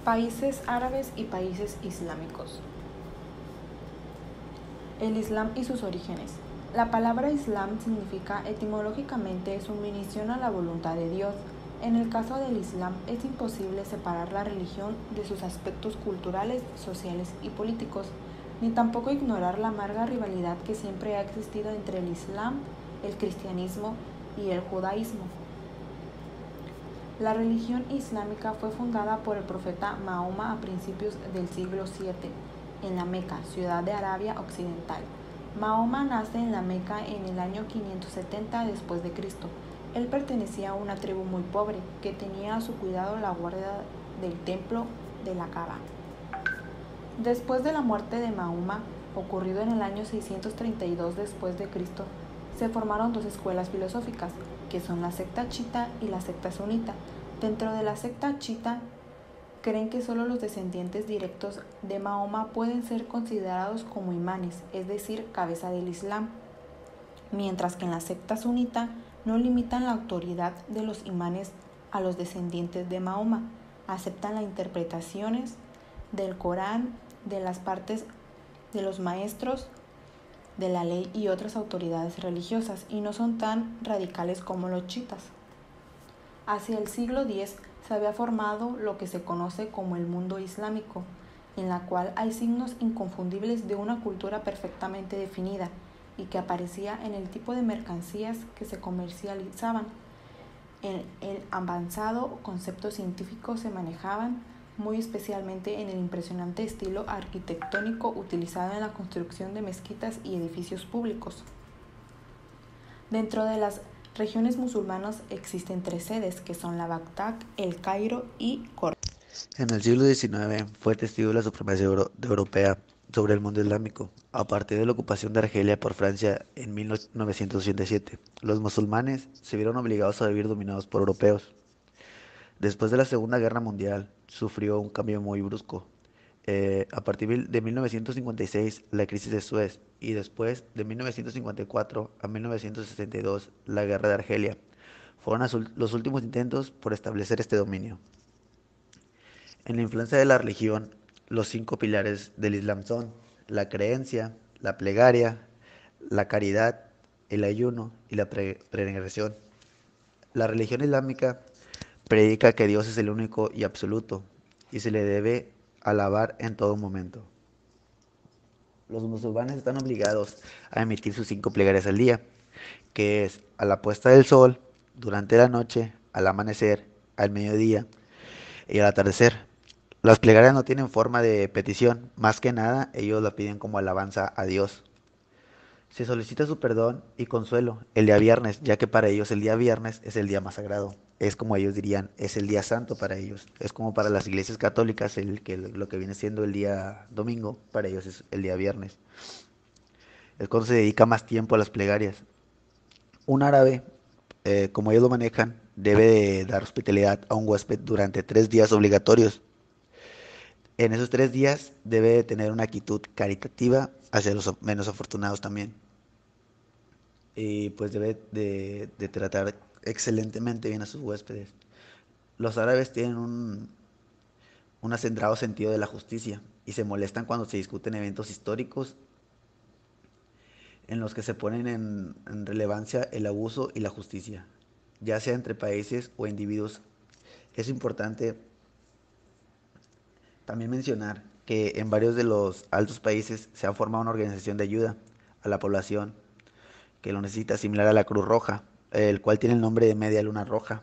Países árabes y países islámicos. El Islam y sus orígenes. La palabra Islam significa etimológicamente sumisión a la voluntad de Dios. En el caso del Islam es imposible separar la religión de sus aspectos culturales, sociales y políticos, ni tampoco ignorar la amarga rivalidad que siempre ha existido entre el Islam, el cristianismo y el judaísmo. La religión islámica fue fundada por el profeta Mahoma a principios del siglo VII en la Meca, ciudad de Arabia Occidental. Mahoma nace en la Meca en el año 570 después de Cristo. Él pertenecía a una tribu muy pobre que tenía a su cuidado la guardia del templo de la Kaaba. Después de la muerte de Mahoma, ocurrido en el año 632 después de Cristo, se formaron dos escuelas filosóficas, que son la secta chiita y la secta sunita. Dentro de la secta chiita, creen que solo los descendientes directos de Mahoma pueden ser considerados como imanes, es decir, cabeza del Islam, mientras que en la secta sunita no limitan la autoridad de los imanes a los descendientes de Mahoma, aceptan las interpretaciones del Corán, de las partes de los maestros de la ley y otras autoridades religiosas, y no son tan radicales como los chiitas. Hacia el siglo X se había formado lo que se conoce como el mundo islámico, en la cual hay signos inconfundibles de una cultura perfectamente definida y que aparecía en el tipo de mercancías que se comercializaban. En el avanzado concepto científico se manejaban, muy especialmente en el impresionante estilo arquitectónico utilizado en la construcción de mezquitas y edificios públicos. Dentro de las regiones musulmanas existen tres sedes, que son la Bagdad, el Cairo y Córdoba. En el siglo XIX fue testigo de la supremacía europea sobre el mundo islámico, a partir de la ocupación de Argelia por Francia en 1987. Los musulmanes se vieron obligados a vivir dominados por europeos. Después de la Segunda Guerra Mundial, sufrió un cambio muy brusco. A partir de 1956, la crisis de Suez, y después de 1954 a 1962, la Guerra de Argelia, fueron los últimos intentos por establecer este dominio. En la influencia de la religión, los cinco pilares del Islam son la creencia, la plegaria, la caridad, el ayuno y la peregrinación. La religión islámica predica que Dios es el único y absoluto y se le debe alabar en todo momento. Los musulmanes están obligados a emitir sus cinco plegarias al día, que es a la puesta del sol, durante la noche, al amanecer, al mediodía y al atardecer. Las plegarias no tienen forma de petición, más que nada ellos la piden como alabanza a Dios. Se solicita su perdón y consuelo el día viernes, ya que para ellos el día viernes es el día más sagrado. Es como ellos dirían, es el día santo para ellos. Es como para las iglesias católicas lo que viene siendo el día domingo, para ellos es el día viernes. Es cuando se dedica más tiempo a las plegarias. Un árabe, como ellos lo manejan, debe de dar hospitalidad a un huésped durante 3 días obligatorios. En esos 3 días debe de tener una actitud caritativa hacia los menos afortunados también. Y pues debe de tratar excelentemente bien a sus huéspedes. Los árabes tienen un acendrado sentido de la justicia y se molestan cuando se discuten eventos históricos en los que se ponen en relevancia el abuso y la justicia, ya sea entre países o individuos. Es importante también mencionar que en varios de los altos países se ha formado una organización de ayuda a la población que lo necesita, similar a la Cruz Roja, el cual tiene el nombre de Media Luna Roja.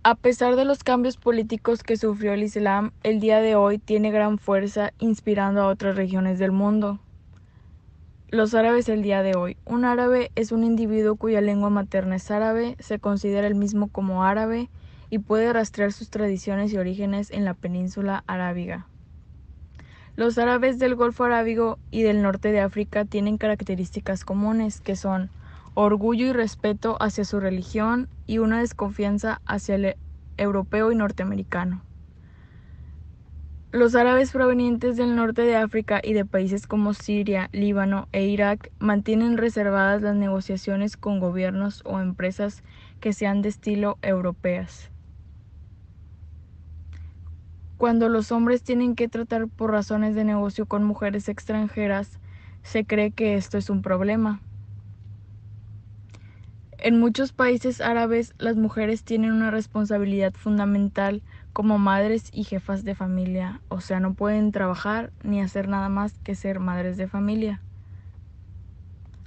A pesar de los cambios políticos que sufrió el Islam, el día de hoy tiene gran fuerza inspirando a otras regiones del mundo. Los árabes el día de hoy. Un árabe es un individuo cuya lengua materna es árabe, se considera el mismo como árabe y puede rastrear sus tradiciones y orígenes en la península arábiga. Los árabes del Golfo Arábigo y del norte de África tienen características comunes, que son orgullo y respeto hacia su religión y una desconfianza hacia el europeo y norteamericano. Los árabes provenientes del norte de África y de países como Siria, Líbano e Irak mantienen reservadas las negociaciones con gobiernos o empresas que sean de estilo europeas. Cuando los hombres tienen que tratar por razones de negocio con mujeres extranjeras, se cree que esto es un problema. En muchos países árabes, las mujeres tienen una responsabilidad fundamental como madres y jefas de familia, o sea, no pueden trabajar ni hacer nada más que ser madres de familia.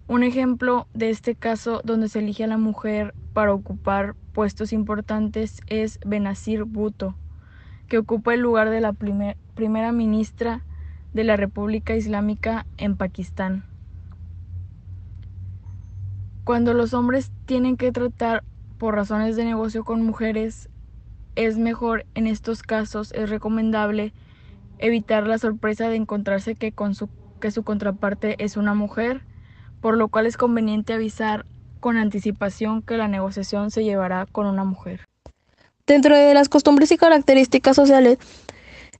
Un ejemplo de este caso donde se elige a la mujer para ocupar puestos importantes es Benazir Bhutto, que ocupa el lugar de la primera ministra de la República Islámica en Pakistán. Cuando los hombres tienen que tratar por razones de negocio con mujeres, es mejor en estos casos, es recomendable evitar la sorpresa de encontrarse que su contraparte es una mujer, por lo cual es conveniente avisar con anticipación que la negociación se llevará con una mujer. Dentro de las costumbres y características sociales,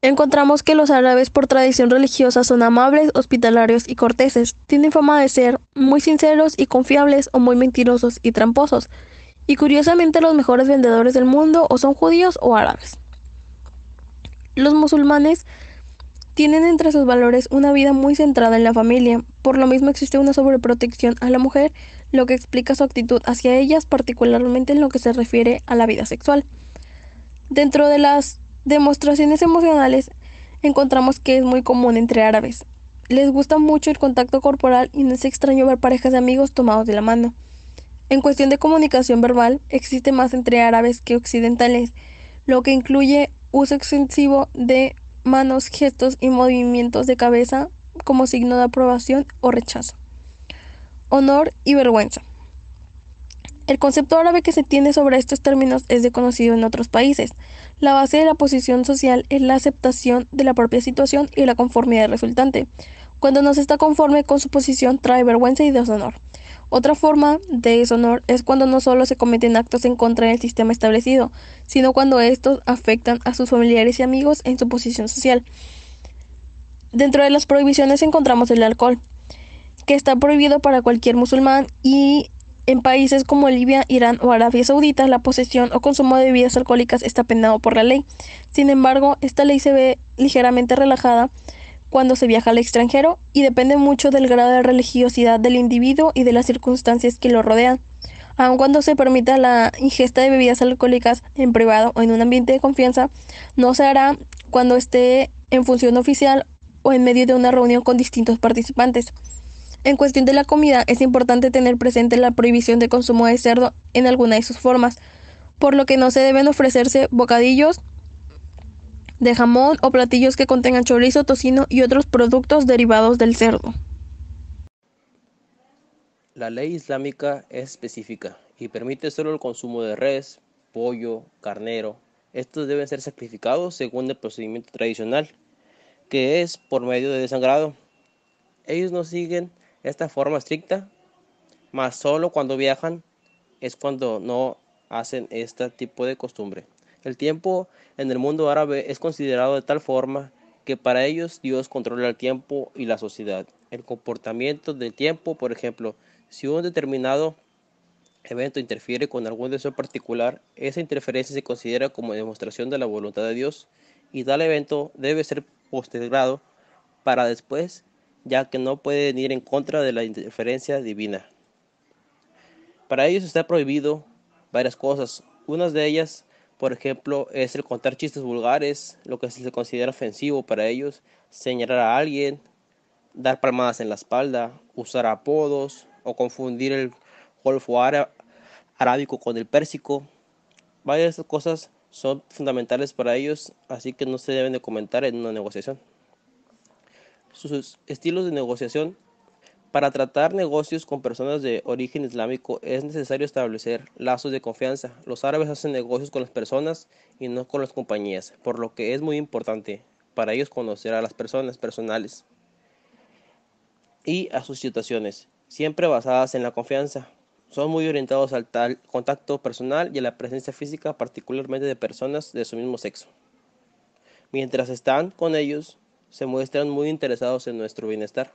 encontramos que los árabes por tradición religiosa son amables, hospitalarios y corteses. Tienen fama de ser muy sinceros y confiables o muy mentirosos y tramposos. Y curiosamente los mejores vendedores del mundo o son judíos o árabes. Los musulmanes tienen entre sus valores una vida muy centrada en la familia. Por lo mismo existe una sobreprotección a la mujer, lo que explica su actitud hacia ellas, particularmente en lo que se refiere a la vida sexual. Dentro de las demostraciones emocionales, encontramos que es muy común entre árabes. Les gusta mucho el contacto corporal y no es extraño ver parejas de amigos tomados de la mano. En cuestión de comunicación verbal, existe más entre árabes que occidentales, lo que incluye uso extensivo de manos, gestos y movimientos de cabeza como signo de aprobación o rechazo. Honor y vergüenza. El concepto árabe que se tiene sobre estos términos es desconocido en otros países. La base de la posición social es la aceptación de la propia situación y la conformidad resultante. Cuando no se está conforme con su posición, trae vergüenza y deshonor. Otra forma de deshonor es cuando no solo se cometen actos en contra del sistema establecido, sino cuando estos afectan a sus familiares y amigos en su posición social. Dentro de las prohibiciones encontramos el alcohol, que está prohibido para cualquier musulmán, y en países como Libia, Irán o Arabia Saudita, la posesión o consumo de bebidas alcohólicas está penado por la ley. Sin embargo, esta ley se ve ligeramente relajada cuando se viaja al extranjero y depende mucho del grado de religiosidad del individuo y de las circunstancias que lo rodean. Aun cuando se permita la ingesta de bebidas alcohólicas en privado o en un ambiente de confianza, no se hará cuando esté en función oficial o en medio de una reunión con distintos participantes. En cuestión de la comida, es importante tener presente la prohibición de consumo de cerdo en alguna de sus formas, por lo que no se deben ofrecerse bocadillos de jamón o platillos que contengan chorizo, tocino y otros productos derivados del cerdo. La ley islámica es específica y permite solo el consumo de res, pollo, carnero. Estos deben ser sacrificados según el procedimiento tradicional, que es por medio de desangrado. Ellos no siguen esta forma estricta, mas solo cuando viajan es cuando no hacen este tipo de costumbre. El tiempo en el mundo árabe es considerado de tal forma que para ellos Dios controla el tiempo y la sociedad. El comportamiento del tiempo, por ejemplo, si un determinado evento interfiere con algún deseo particular, esa interferencia se considera como demostración de la voluntad de Dios y tal evento debe ser postergado para después, ya que no puede ir en contra de la interferencia divina. Para ellos está prohibido varias cosas. Una de ellas, por ejemplo, es el contar chistes vulgares, lo que se considera ofensivo para ellos, señalar a alguien, dar palmadas en la espalda, usar apodos o confundir el golfo arábico con el pérsico. Varias de estas cosas son fundamentales para ellos, así que no se deben de comentar en una negociación. Sus estilos de negociación. Para tratar negocios con personas de origen islámico es necesario establecer lazos de confianza. Los árabes hacen negocios con las personas y no con las compañías, por lo que es muy importante para ellos conocer a las personas personales y a sus situaciones, siempre basadas en la confianza. Son muy orientados al contacto personal y a la presencia física, particularmente de personas de su mismo sexo. Mientras están con ellos, se muestran muy interesados en nuestro bienestar,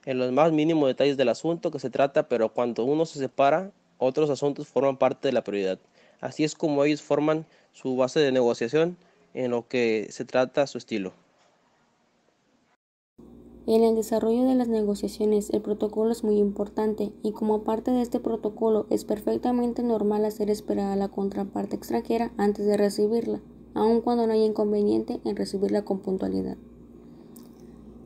en los más mínimos detalles del asunto que se trata, pero cuando uno se separa, otros asuntos forman parte de la prioridad. Así es como ellos forman su base de negociación en lo que se trata su estilo. En el desarrollo de las negociaciones, el protocolo es muy importante y como parte de este protocolo es perfectamente normal hacer esperar a la contraparte extranjera antes de recibirla, aun cuando no haya inconveniente en recibirla con puntualidad.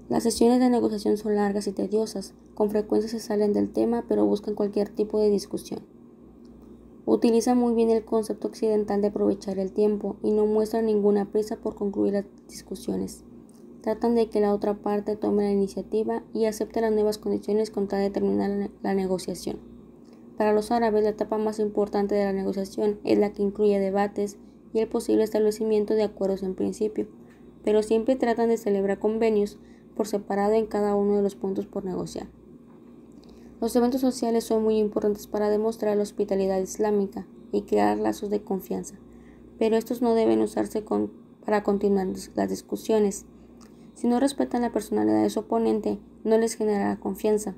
Las sesiones de negociación son largas y tediosas, con frecuencia se salen del tema pero buscan cualquier tipo de discusión. Utilizan muy bien el concepto occidental de aprovechar el tiempo y no muestran ninguna prisa por concluir las discusiones. Tratan de que la otra parte tome la iniciativa y acepte las nuevas condiciones con tal de terminar la negociación. Para los árabes, la etapa más importante de la negociación es la que incluye debates y el posible establecimiento de acuerdos en principio, pero siempre tratan de celebrar convenios por separado en cada uno de los puntos por negociar. Los eventos sociales son muy importantes para demostrar la hospitalidad islámica y crear lazos de confianza, pero estos no deben usarse para continuar las discusiones. Si no respetan la personalidad de su oponente, no les generará confianza,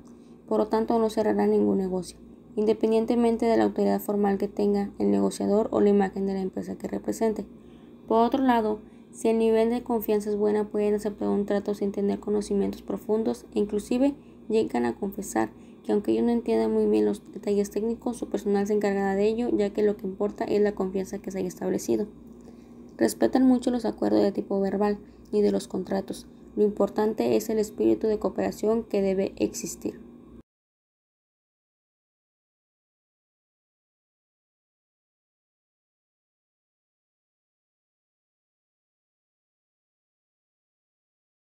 por lo tanto no cerrará ningún negocio, independientemente de la autoridad formal que tenga el negociador o la imagen de la empresa que represente. Por otro lado, si el nivel de confianza es buena, pueden aceptar un trato sin tener conocimientos profundos e inclusive llegan a confesar que aunque ellos no entiendan muy bien los detalles técnicos, su personal se encargará de ello, ya que lo que importa es la confianza que se haya establecido. Respetan mucho los acuerdos de tipo verbal y de los contratos. Lo importante es el espíritu de cooperación que debe existir.